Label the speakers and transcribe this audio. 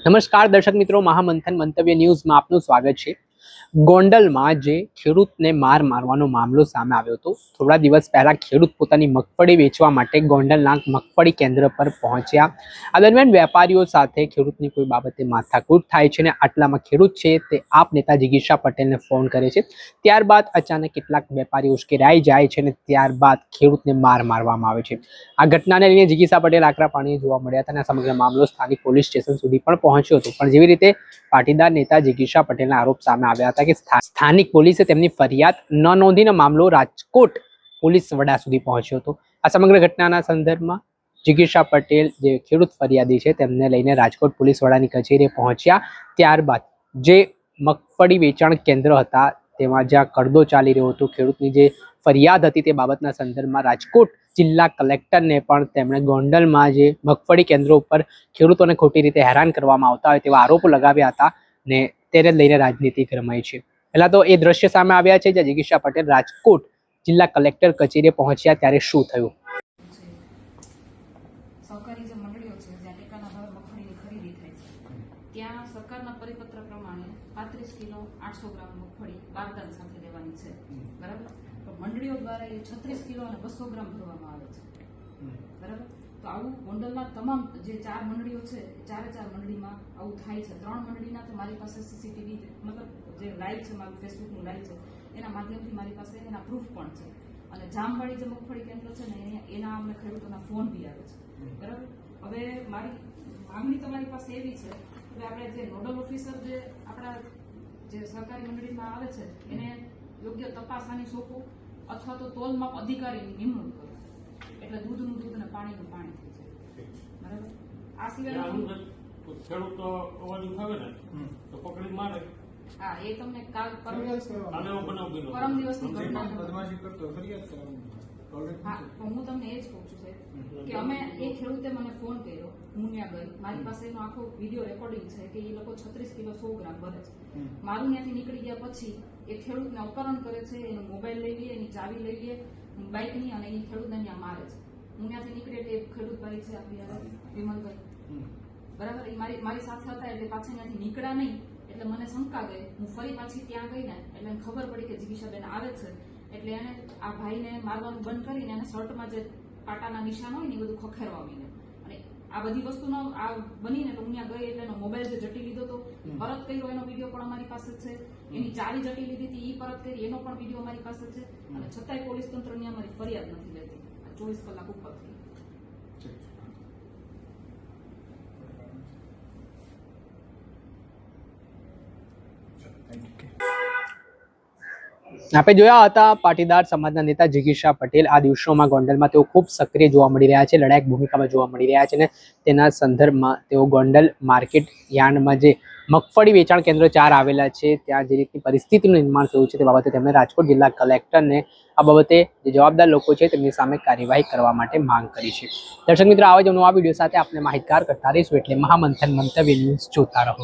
Speaker 1: નમસ્કાર દર્શક મિત્રો, મહામંથન મંતવ્ય ન્યૂઝમાં આપનું સ્વાગત છે। ગોંડલમાં જે ખેડૂતને માર મારવાનો મામલો સામે આવ્યો હતો, થોડા દિવસ પહેલા ખેડૂત પોતાની મગફળી વેચવા માટે ગોંડલના મગફળી કેન્દ્ર પર પહોંચ્યા। આ દરમિયાન વેપારીઓ સાથે ખેડૂતની કોઈ બાબતે માથાકૂટ થાય છે અને આટલામાં ખેડૂત છે તે આપ નેતા જિગીશા પટેલને ફોન કરે છે। ત્યારબાદ અચાનક કેટલાક વેપારીઓ ઉશ્કેરાઈ જાય છે અને ત્યારબાદ ખેડૂતને માર મારવામાં આવે છે। આ ઘટનાને લઈને જિગીશા પટેલ આકરા પાણીએ જોવા મળ્યા હતા અને સમગ્ર મામલો સ્થાનિક પોલીસ સ્ટેશન સુધી પણ પહોંચ્યો હતો। પણ જેવી રીતે પાટીદાર નેતા જિગીશા પટેલના આરોપ સામે આવ્યા હતા કે સ્થાનિક પોલીસે તેમની ફરિયાદ ન નોંધીને મામલો રાજકોટ પોલીસ વડા સુધી પહોંચ્યો હતો। આ સમગ્ર ઘટનાના સંદર્ભમાં જિગીશા પટેલ જે ખેડૂત ફરિયાદી છે તેમને લઈને રાજકોટ પોલીસ વડાની કચેરીએ પહોંચ્યા। ત્યારબાદ જે મગફળી વેચાણ કેન્દ્ર હતા તેમાં જ્યાં કડદો ચાલી રહ્યો હતો, ખેડૂતની જે ફરિયાદ હતી તે બાબતના સંદર્ભમાં રાજકોટ જિલ્લા કલેક્ટરને પણ તેમણે ગોંડલમાં જે મગફળી કેન્દ્રો ઉપર ખેડૂતોને ખોટી રીતે હેરાન કરવામાં આવતા હોય તેવા આરોપો લગાવ્યા હતા ને તેને લઈને રાજનીતિ ગરમાઈ છે। પહેલા તો એ દ્રશ્ય સામે આવ્યા છે જ્યાં જિગીશા પટેલ રાજકોટ જિલ્લા કલેક્ટર કચેરીએ પહોંચ્યા ત્યારે શું થયું।
Speaker 2: સહકારી જે મંડળીઓ છે જ્યાં ટેકાના ભાવે મગફળીની ખરીદી થાય છે ત્યાં સરકારના પરિપત્ર પ્રમાણે 35 કિલો 800 ગ્રામ મગફળી બારદાન સાથે લેવાની છે, બરાબર। તો મંડળીઓ દ્વારા એ 36 કિલો અને 200 ગ્રામ ભરવામાં આવે છે, બરાબર। તો આવું ગોંડલના તમામ જે 4 મંડળીઓ છે ચારે 4 મંડળીમાં આવું થાય છે। 3 મંડળીના તો મારી પાસે સીસીટીવી મતલબ જે લાઈવ છે, મારું ફેસબુકનું લાઈવ છે, એના માધ્યમથી મારી પાસે એના પ્રૂફ પણ છે। અને જામવાળી જે મગફળી કેન્દ્ર છે ને એના અમને ખેડૂતોના ફોન બી આવે છે, બરાબર। હવે મારી માંગણી તમારી પાસે એવી છે કે આપણે જે નોડલ ઓફિસર જે આપણા જે સહકારી મંડળીમાં આવે છે એને યોગ્ય તપાસાની સોંપો અથવા તો તોલમાપ અધિકારીની નિમણૂક કરો, એટલે દૂધનું દૂધ અને પાણીનું પાણી થઈ જાય, બરાબર। આ સિવાય
Speaker 3: ખેડૂતો અવાજ ઉઠાવે ને તો પકડી મારે।
Speaker 2: હા, એ તમને કાલ પરમ દિવસની ઘટના હા, હું તમને એ જ કહું છું સાહેબ કે અમે એ ખેડૂતે મને ફોન કર્યો, હું ત્યાં ગઈ, મારી પાસે એનો આખો વિડીયો રેકોર્ડિંગ છે કે એ લોકો 36 કિલો 100 ગ્રામ ભરે છે। મારું ત્યાંથી નીકળી ગયા પછી એ ખેડૂતને અપહરણ કરે છે, એનો મોબાઈલ લઈ લે, એની ચાવી લઈ લે બાઇકની અને એ ખેડૂતને ત્યાં મારે છે। હું ત્યાંથી નીકળી એટલે ખેડૂત ભાઈ છે આપણી વિમલભાઈ, બરાબર, એ મારી સાથે હતા એટલે પાછા ત્યાંથી નીકળ્યા નહીં એટલે મને શંકા ગઈ। હું ફરી પાછી ત્યાં ગઈ ને એટલે મને ખબર પડી કે જિગીશાબેન આવે છે એટલે એને આ ભાઈને મારવાનું બંધ કરીને એને શર્ટમાં જે કાંટાના નિશાન હોય ને એ બધું ખખેરવા મીને અને આ બધી વસ્તુનો આ બનીને તો હું ત્યાં ગઈ એટલે એનો મોબાઈલ જે જટી લીધો હતો પરત કર્યો એનો વિડીયો પણ અમારી પાસે છે, એની ચાવી જટી લીધી હતી એ પરત કરી એનો પણ વિડીયો અમારી પાસે છે અને છતાંય પોલીસ તંત્રની અમારી ફરિયાદ નથી લેતી 24 કલાક ઉપર થઈ।
Speaker 1: આપણે જોયા હતા પાટીદાર સમાજના નેતા જિગીશા પટેલ આ દિવસોમાં ગોંડલમાં તેઓ ખૂબ સક્રિય જોવા મળી રહ્યા છે, લડાયક ભૂમિકામાં જોવા મળી રહ્યા છે અને તેના સંદર્ભમાં તેઓ ગોંડલ માર્કેટ યાર્ડમાં જે મગફળી વેચાણ કેન્દ્ર 4 આવેલા છે ત્યાં જે રીતની પરિસ્થિતિનું નિર્માણ થયું છે તે બાબતે તેમણે રાજકોટ જિલ્લા કલેક્ટરને આ બાબતે જે જવાબદાર લોકો છે તેમની સામે કાર્યવાહી કરવા માટે માંગ કરી છે। દર્શક મિત્રો, આવા જ નવા વિડીયો સાથે આપણે માહિતગાર કરતા રહીશું, એટલે મહામંથન મંતવ્ય ન્યૂઝ જોતા રહો।